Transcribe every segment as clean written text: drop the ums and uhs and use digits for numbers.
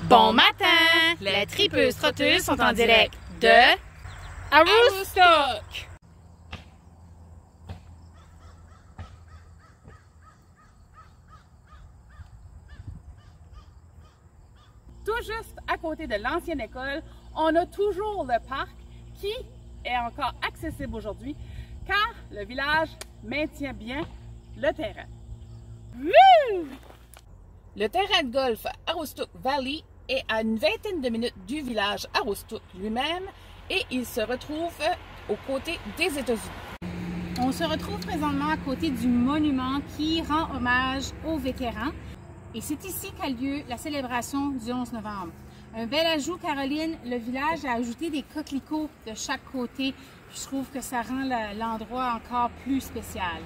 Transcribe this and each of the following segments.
Bon matin! Les tripeuses trotteuses sont en direct de Aroostook! Tout juste à côté de l'ancienne école, on a toujours le parc qui est encore accessible aujourd'hui car le village maintient bien le terrain. Woo! Le terrain de golf Aroostook Valley est à une vingtaine de minutes du village Aroostook lui-même et il se retrouve aux côtés des États-Unis. On se retrouve présentement à côté du monument qui rend hommage aux vétérans et c'est ici qu'a lieu la célébration du 11 novembre. Un bel ajout, Caroline, le village a ajouté des coquelicots de chaque côté. Je trouve que ça rend l'endroit encore plus spécial.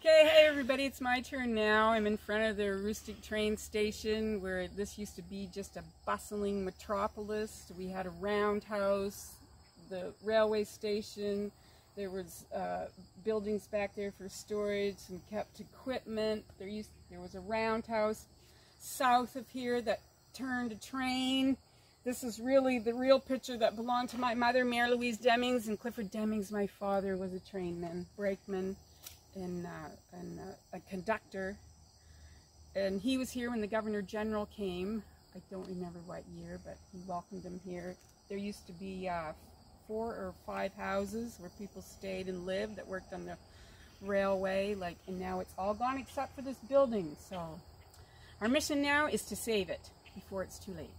Okay, hey everybody, it's my turn now. I'm in front of the Aroostook train station where this used to be just a bustling metropolis. We had a roundhouse, the railway station, there was buildings back there for storage and kept equipment. There was a roundhouse south of here that turned a train. This is really the real picture that belonged to my mother, Mary Louise Demings, and Clifford Demings, my father, was a trainman, brakeman, and a conductor, and he was here when the Governor General came. I don't remember what year, but he welcomed him here. There used to be 4 or 5 houses where people stayed and lived that worked on the railway, and now it's all gone except for this building. So our mission now is to save it before it's too late.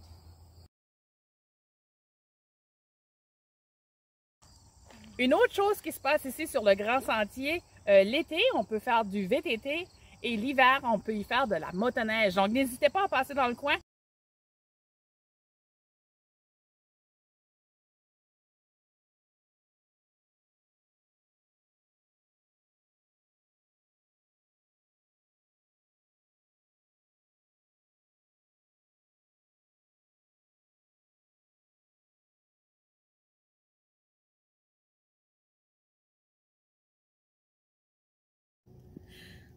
Une autre chose qui se passe ici sur le Grand Sentier, l'été, on peut faire du VTT et l'hiver, on peut y faire de la motoneige. Donc, n'hésitez pas à passer dans le coin.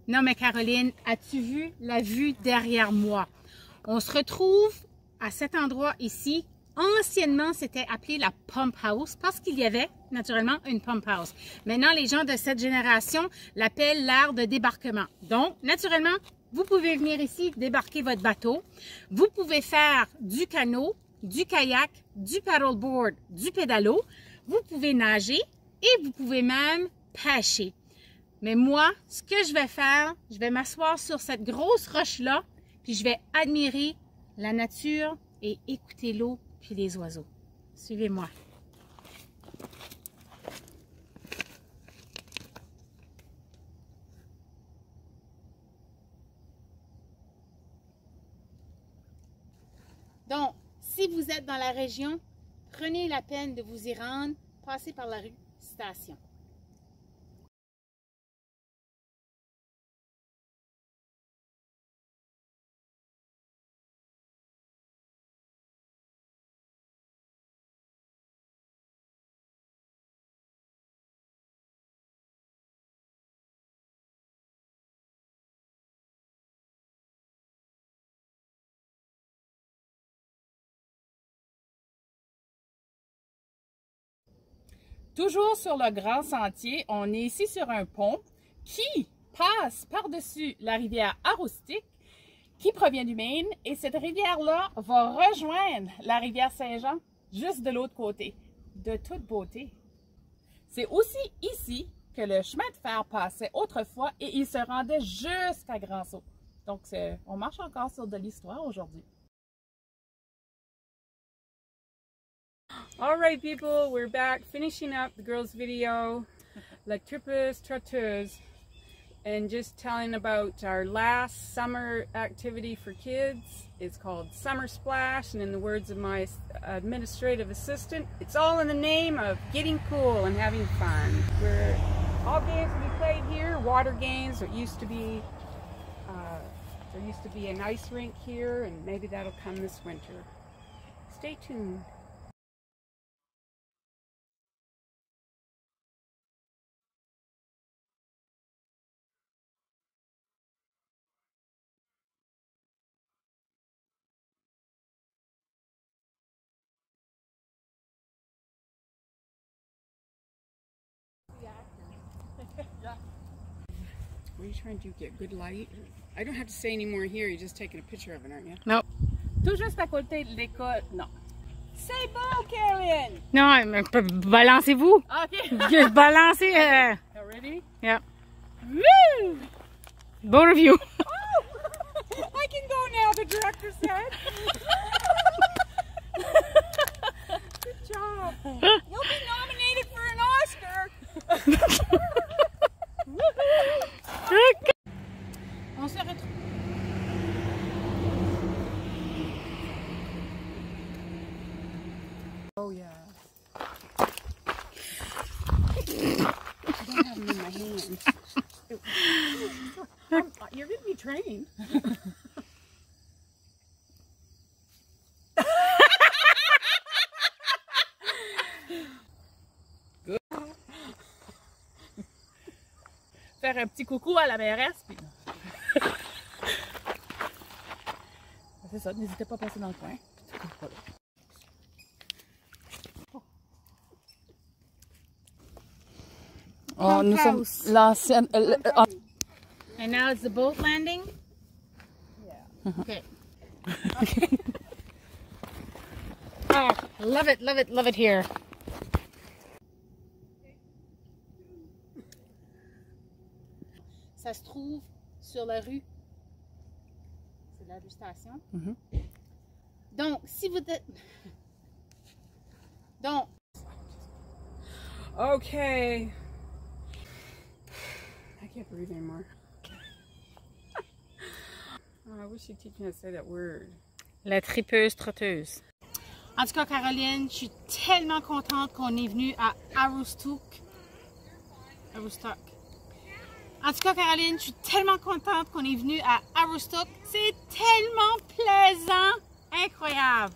Non mais Caroline, as-tu vu la vue derrière moi? On se retrouve à cet endroit ici. Anciennement, c'était appelé la Pump House parce qu'il y avait naturellement une Pump House. Maintenant, les gens de cette génération l'appellent l'aire de débarquement. Donc, naturellement, vous pouvez venir ici débarquer votre bateau. Vous pouvez faire du canot, du kayak, du paddleboard, du pédalo. Vous pouvez nager et vous pouvez même pêcher. Mais moi, ce que je vais faire, je vais m'asseoir sur cette grosse roche-là, puis je vais admirer la nature et écouter l'eau puis les oiseaux. Suivez-moi. Donc, si vous êtes dans la région, prenez la peine de vous y rendre, passez par la rue Station. Toujours sur le Grand Sentier, on est ici sur un pont qui passe par-dessus la rivière Aroostook qui provient du Maine et cette rivière-là va rejoindre la rivière Saint-Jean juste de l'autre côté, de toute beauté. C'est aussi ici que le chemin de fer passait autrefois et il se rendait jusqu'à Grand-Sault. Donc on marche encore sur de l'histoire aujourd'hui. All right, people, we're back finishing up the girls' video, Les Tripeuses Trotteuses, and just telling about our last summer activity for kids. It's called Summer Splash, and in the words of my administrative assistant, it's all in the name of getting cool and having fun. All games will be played here, water games. There used to be an ice rink here, and maybe that'll come this winter. Stay tuned. What are you trying to do? Get good light? I don't have to say any more here. You're just taking a picture of it, aren't you? Non. Tout juste à côté de l'école. Non. C'est beau, Karen! Non, mais balancez-vous. OK. Balancez. Ready? Yeah. Woo! Both of you. I can go now, the director said. Good job. You'll be nominated for an Oscar. On se retrouve. Oh, yeah. I don't have them in my hand. You're getting me trained. Faire un petit coucou à la mairesse. Puis... C'est ça, n'hésitez pas à passer dans le coin. Oh, nous sommes l'ancienne. And now it's the boat landing? Yeah. Okay. Oh, love it, love it, love it here. Ça se trouve sur la rue. C'est la rue Station. Donc, si vous êtes... Donc... Okay. I can't breathe anymore. Oh, I wish you'd teach me how to say that word. La tripeuse trotteuse. En tout cas, Caroline, je suis tellement contente qu'on est venu à Aroostook. Aroostook. En tout cas, Caroline, je suis tellement contente qu'on est venu à Aroostook. C'est tellement plaisant. Incroyable.